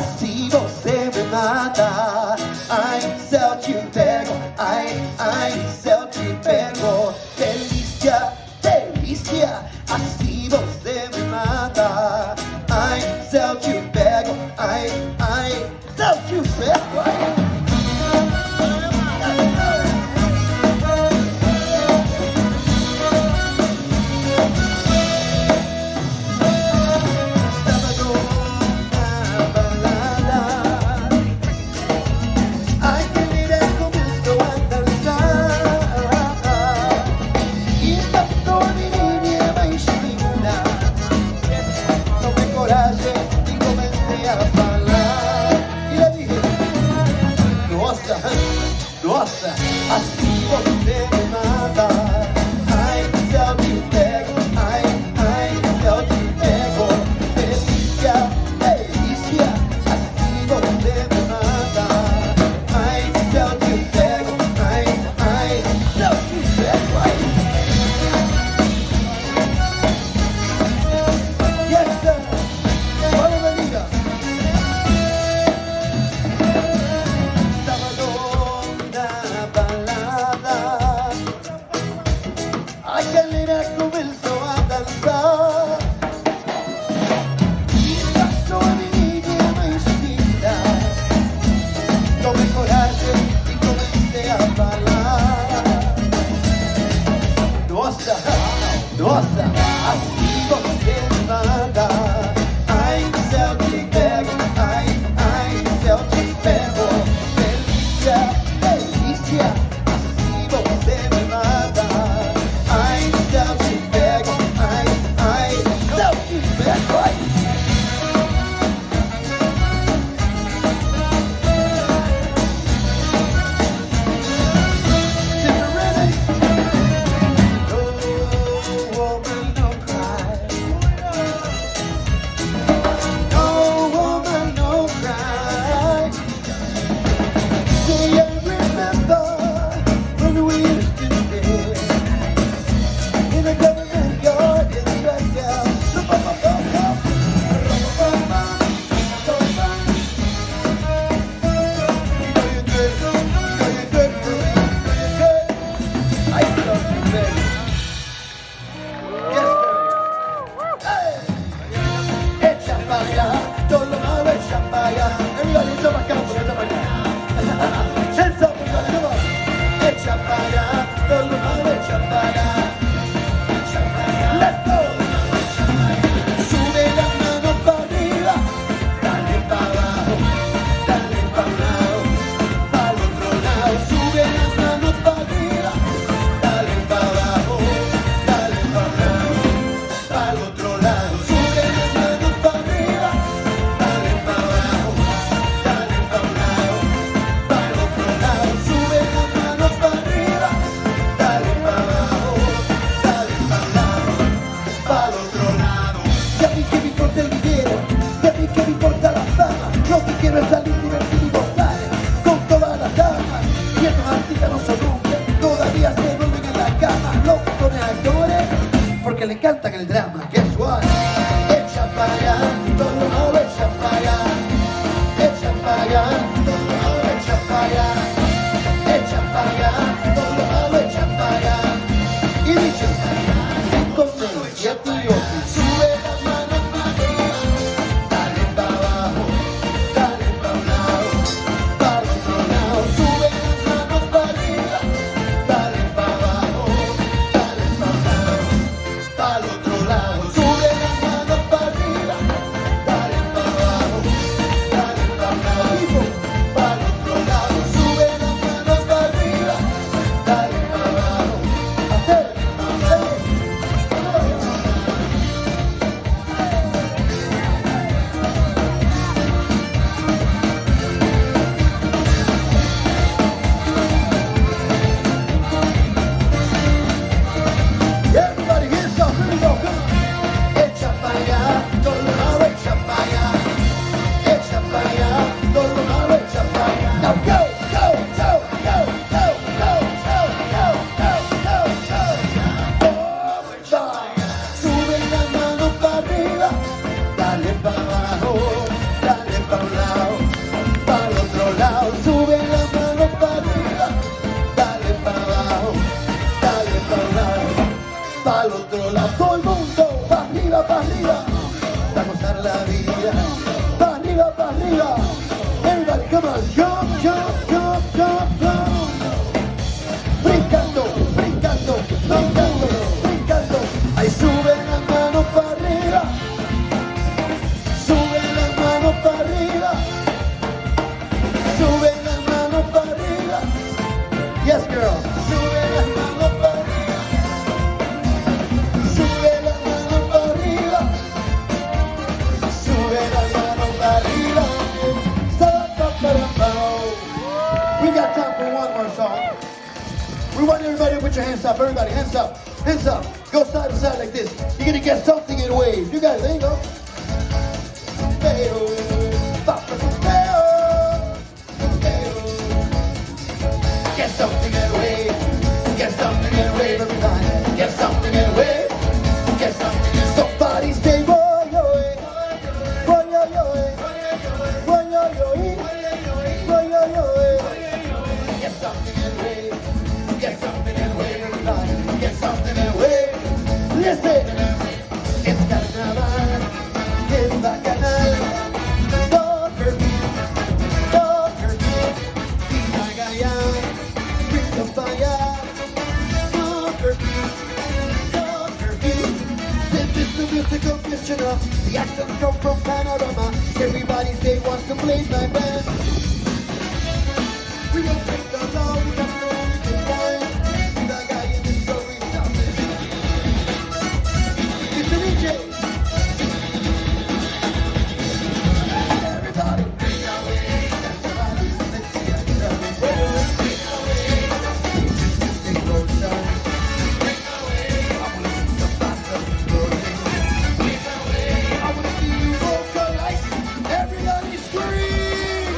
así no se me mata. Ay, se te pego, ay, se te pego. Delicia, delicia, así no se me mata. Ay, se te pego, ay, se te pego. Nossa, assim você me mata. Ai, se eu te pego, ai, se eu te pego. Delícia, delícia, assim você me mata. Ai, se eu te pego, ai, se eu te pego, ai. Yes, sir. Vamos, amiga. Comenzó a danzar y pasó mi niña me inspira. Tomé coraje y comencé a bailar. Nossa, nossa, así como se me manda. Ay, se eu te pego, ay, se eu te pego. Delícia, delícia, así como se me manda. Ay, se eu te pego, ay, se eu te pego, ay. No woman, no cry. No woman, no cry. See, I remember when we used to stay in a government yard in Strasbourg. I love you, baby. Yes, sir. Hey. Echa para allá, todo lo malo echa para allá. Everybody, echa para acá, echa para allá. Hands up, everybody, come on. Echa para allá, todo lo malo echa para allá. Let's go. Sube las manos para arriba, dale para abajo, dale para un lado, para el otro lado. Sube las manos para arriba, dale para abajo, dale para un lado, para el otro lado. Sube las manos para arriba, dale para abajo, dale para un lado, para el otro lado. Sube las manos para arriba, dale para abajo, dale para un lado, para el otro lado. Y a mí que me importa el dinero, y a mí que me importa la fama. Lo que quiero es salir divertido y gozar con todas las damas. Y estos artistas no son hombres, todavía se vuelven en la cama. Locos con actores, porque le encantan el drama. Guess what? Echa para allá, todo lo echa para allá. Echa para allá, todo lo echa para allá. Echa para allá, todo lo echa para allá. Y dice, con menos y a ti yo sube las manos para arriba, dale para abajo, dale para un lado, para el otro lado. Sube las manos para arriba, dale para abajo, dale para un lado, para el otro lado. Sube las manos para arriba, dale para abajo, dale para un lado, para el otro lado. Sube las manos para arriba, dale para abajo, hacer. Everybody, here's some, here we go, come on. Echa para allá, todo lo malo echa para allá. Echa para allá, todo lo malo echa para allá. Now go, go, go, go, go, go, go, go, go, go, go. Sube las manos para arriba, dale para abajo, dale para un lado. arriba. Everybody, come on. Jump, jump, jump, jump, jump. Brincando, brincando, brincando, brincando. Ahí sube la mano para arriba. Sube la mano para arriba. Sube la mano para arriba. Yes, girl. Sube la mano para arriba. Sube la mano para arriba. Sube la mano para arriba. We got time for one more song. We want everybody to put your hands up. Everybody, hands up. Hands up. Go side to side like this. You're going to get something in wave. You guys, there you go. Get something in wave. Get something in wave, everybody. Get something in wave. Get something in somebody say, boy, yo, boy, yo, yo, boy, yo, yo, boy, yo, yo, get something in wave. Get something in wave, everybody. Get something in wave. Listen, it's carnaval, it's bacchanal. Soccer beat, Viva Gaia, bring the fire. Soccer beat, this is the musical questioner. The accents come from Panorama. Everybody say wants to play my band. We will break the law, we got no reason why. Viva Gaia in the story, stop it. It's the DJ. Everybody, bring away. Everybody, let's see it. Bring away. Take no shine. Bring away. I wanna see some faster. Bring away. I wanna see you vocalize. Everybody scream.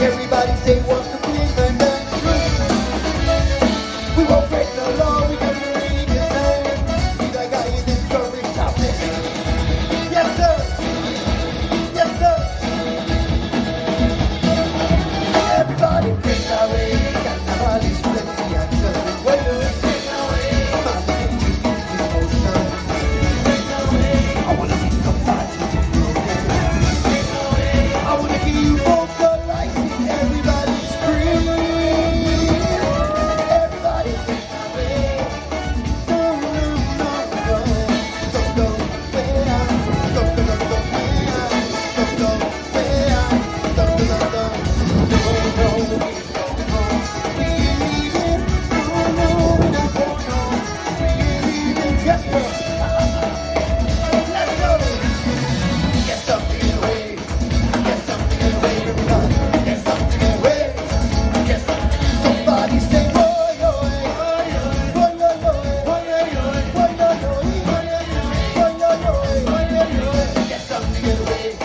Everybody say wants to please my band. We won't break the law, we got to read his name. Viva Gaia in this story, stop it. Yes, sir. Yes, sir. Everybody break away. Carnaval is plenty action. Break away. Imagine you emotion. Break away. I wanna see somebody. Break away. I wanna hear you vocalizing. Everybody scream. Everybody break away. No, no, no, no. Don't go where I. Don't go where I. Don't go where I. Don't go, no, no, we leave it. No, no, we not going home. We leave it. Yes, sir. Let's go. Get something in wave. Get something in wave, everybody. Get something in wave. Get something. Somebody say, boy, yo, boy, yo, boy, yo, boy, yo, boy, yo, boy, yo, get something in wave.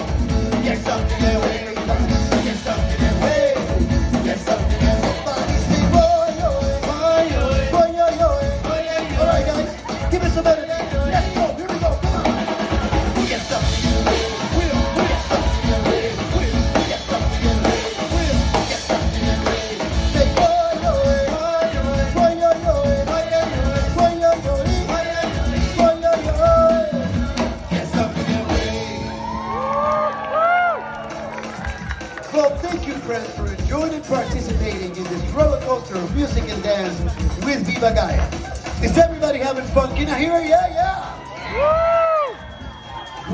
Get something in wave, everybody. Get something in wave. Get something in. Somebody say, boy, yo, boy, yo, boy, yo, all right, guys, give us a minute. Let's go. Here we go. Come on. Get something in wave. Get something in wave. Get something in wave. Get something in wave. Say, boy, yo, boy, yo, boy, yo, boy, yo, boy, yo, get something in wave. Well, thank you, friends, for enjoying and participating in this roller coaster of music and dance with Viva Gaia. Is everybody having fun? Can I hear it? Yeah, yeah.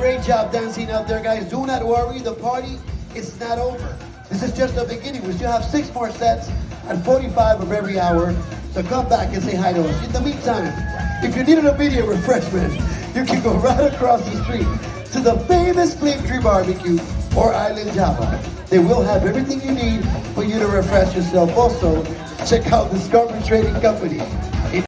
great job dancing out there, guys. Do not worry, the party is not over. This is just the beginning. We still have 6 more sets at 45 of every hour. So come back and say hi to us. In the meantime, if you need an immediate refreshment, you can go right across the street to the famous Flame Tree Barbecue or Island Java. They will have everything you need for you to refresh yourself. Also, check out Discovery Trading Company.